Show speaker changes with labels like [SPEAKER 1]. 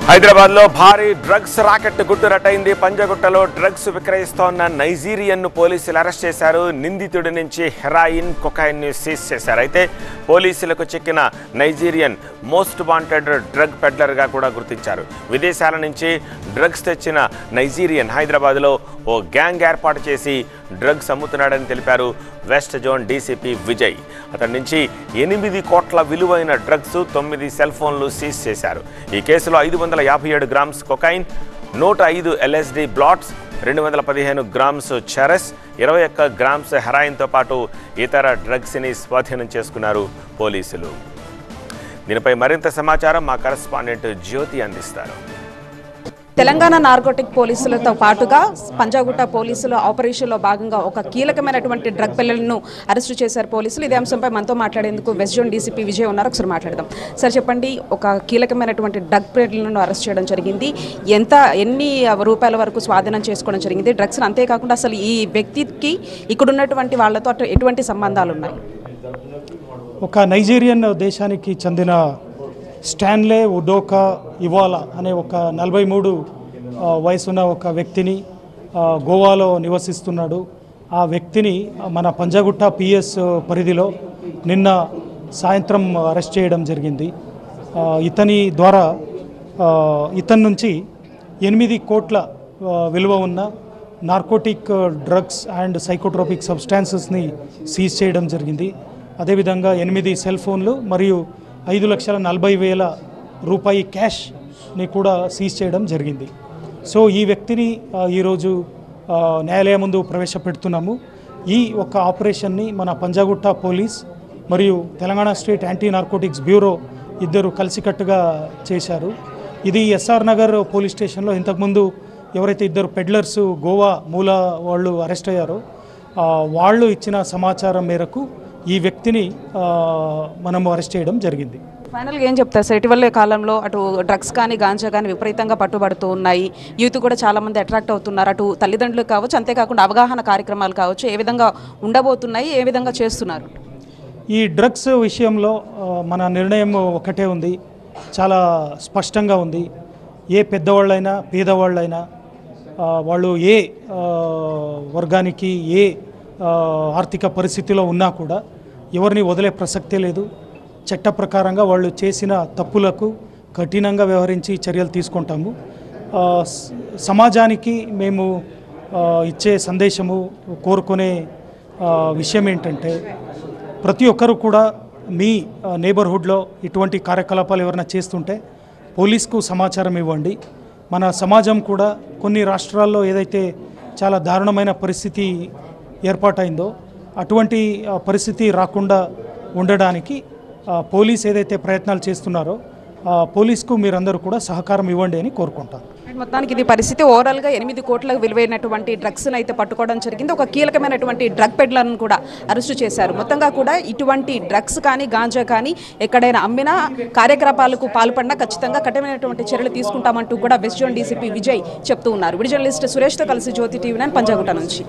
[SPEAKER 1] హైదరాబాద్ లో భారీ drugs rocket గుట్టురట్టయింది. పంజగుట్టలో drugs విక్రయిస్తోన్న Nigerian ను పోలీసులు అరెస్ట్ చేశారు. నిందితుడి నుంచి హెరాయిన్, కొకైన్ ని సీజ్ చేశారు. అయితే పోలీసులకు చిక్కిన Nigerian most wanted drug peddler గా కూడా గుర్తించారు. విదేశాల నుంచి డ్రగ్స్ తెచ్చిన నైజీరియన్ హైదరాబాద్ లో ఓ గ్యాంగ్ ఏర్పాటు చేసి డ్రగ్స్ అమ్ముతున్నాడని తెలిపారు వెస్ట్ జోన్ డీసీపీ విజయ్. అతడి నుంచి 8 కోట్ల విలువైన డ్రగ్స్, 9 సెల్ ఫోన్లు సీజ్ చేశారు. ఈ కేసులో 557 grams cocaine, 105 LSD blots, 215 grams charas, 21 grams హెరాయిన్తో పాటు ఇతర డ్రగ్స్ని స్వాధీనం చేసుకున్నారు పోలీసులు. దీనిపై మరింత సమాచారం మా కరెస్పాండెంట్ జ్యోతి అందిస్తారు.
[SPEAKER 2] తెలంగాణ నార్కోటిక్ పోలీసులతో పాటుగా పంజాగుట్ట పోలీసుల ఆపరేషన్లో భాగంగా ఒక కీలకమైనటువంటి డ్రగ్ పెళ్లను అరెస్టు చేశారు పోలీసులు. ఇదే అంశంపై మనతో మాట్లాడేందుకు వెస్ట్ జోన్ డీసీపీ విజయ్ ఉన్నారు. ఒకసారి మాట్లాడదాం. సార్ చెప్పండి, ఒక కీలకమైనటువంటి డ్రగ్ పెళ్లను అరెస్ట్ చేయడం జరిగింది. ఎన్ని రూపాయల వరకు స్వాధీనం చేసుకోవడం జరిగింది డ్రగ్స్? అంతేకాకుండా అసలు ఈ వ్యక్తికి ఇక్కడ ఉన్నటువంటి వాళ్ళతో ఎటువంటి సంబంధాలు ఉన్నాయి?
[SPEAKER 3] ఒక నైజీరియన్ దేశానికి చెందిన స్టాన్లే ఉడోకా ఇవాలా అనే ఒక 43 వయసున్న ఒక వ్యక్తిని గోవాలో నివసిస్తున్నాడు. ఆ వ్యక్తిని మన పంజాగుట్ట పిఎస్ పరిధిలో నిన్న సాయంత్రం అరెస్ట్ చేయడం జరిగింది. ఇతని ద్వారా ఇతని నుంచి 8 కోట్ల విలువ ఉన్న నార్కోటిక్ డ్రగ్స్ అండ్ సైకోట్రోపిక్ సబ్స్టాన్సెస్ని సీజ్ చేయడం జరిగింది. అదేవిధంగా 8 సెల్ ఫోన్లు మరియు 5,40,000 రూపాయి క్యాష్ని కూడా సీజ్ చేయడం జరిగింది. సో ఈ వ్యక్తిని ఈరోజు న్యాయాలయం ముందు ప్రవేశపెడుతున్నాము. ఈ ఒక ఆపరేషన్ని మన పంజాగుట్ట పోలీస్ మరియు Telangana state anti narcotics bureau ఇద్దరు కలిసికట్టుగా చేశారు. ఇది ఎస్ఆర్ నగర్ పోలీస్ స్టేషన్లో ఇంతకుముందు ఎవరైతే ఇద్దరు పెడ్లర్స్ గోవా మూల వాళ్ళు అరెస్ట్ అయ్యారో వాళ్ళు ఇచ్చిన సమాచారం మేరకు ఈ వ్యక్తిని మనము అరెస్ట్ చేయడం జరిగింది.
[SPEAKER 2] ఫైనల్గా ఏం చెప్తారు సార్? ఇటీవల కాలంలో అటు డ్రగ్స్ కానీ గాంజా కానీ విపరీతంగా పట్టుబడుతూ ఉన్నాయి. యూత్ కూడా చాలామంది అట్రాక్ట్ అవుతున్నారు. అటు తల్లిదండ్రులు కావచ్చు, అంతేకాకుండా అవగాహన కార్యక్రమాలు కావచ్చు, ఏ విధంగా ఉండబోతున్నాయి, ఏ విధంగా చేస్తున్నారు?
[SPEAKER 3] ఈ డ్రగ్స్ విషయంలో మన నిర్ణయం ఒకటే ఉంది, చాలా స్పష్టంగా ఉంది. ఏ పెద్దవాళ్ళైనా పేదవాళ్ళైనా వాళ్ళు ఏ వర్గానికి ఏ ఆర్థిక పరిస్థితిలో ఉన్నా కూడా ఎవరిని వదిలే ప్రసక్తే లేదు. చట్ట ప్రకారంగా వాళ్ళు చేసిన తప్పులకు కఠినంగా వ్యవహరించి చర్యలు తీసుకుంటాము. సమాజానికి మేము ఇచ్చే సందేశము, కోరుకునే విషయం ఏంటంటే ప్రతి ఒక్కరూ కూడా మీ నేబర్హుడ్లో ఇటువంటి కార్యకలాపాలు ఎవరైనా చేస్తుంటే పోలీస్కు సమాచారం ఇవ్వండి. మన సమాజం కూడా కొన్ని రాష్ట్రాల్లో ఏదైతే చాలా దారుణమైన పరిస్థితి ఏర్పాటైందో అటువంటి పరిస్థితి రాకుండా ఉండడానికి పోలీస్ ఏదైతే ప్రయత్నాలు చేస్తున్నారో పోలీస్కు మీరందరూ కూడా సహకారం ఇవ్వండి అని కోరుకుంటాను.
[SPEAKER 2] మొత్తానికి ఇది పరిస్థితి. ఓవరాల్గా 8 కోట్లకు విలువైనటువంటి డ్రగ్స్ను అయితే పట్టుకోవడం జరిగింది. ఒక కీలకమైనటువంటి డ్రగ్ పెడ్లర్ను కూడా అరెస్టు చేశారు. మొత్తంగా కూడా ఇటువంటి డ్రగ్స్ కానీ గాంజా కానీ ఎక్కడైనా అమ్మినా, కార్యకలాపాలకు పాల్పడినా ఖచ్చితంగా కఠినమైనటువంటి చర్యలు తీసుకుంటామంటూ కూడా వెస్ట్ జోన్ డీసీపీ విజయ్ చెప్తూ ఉన్నారు. వీడియో జర్నలిస్ట్ సురేష్తో కలిసి జ్యోతి టీవీ9 పంజాగుట్ట నుంచి.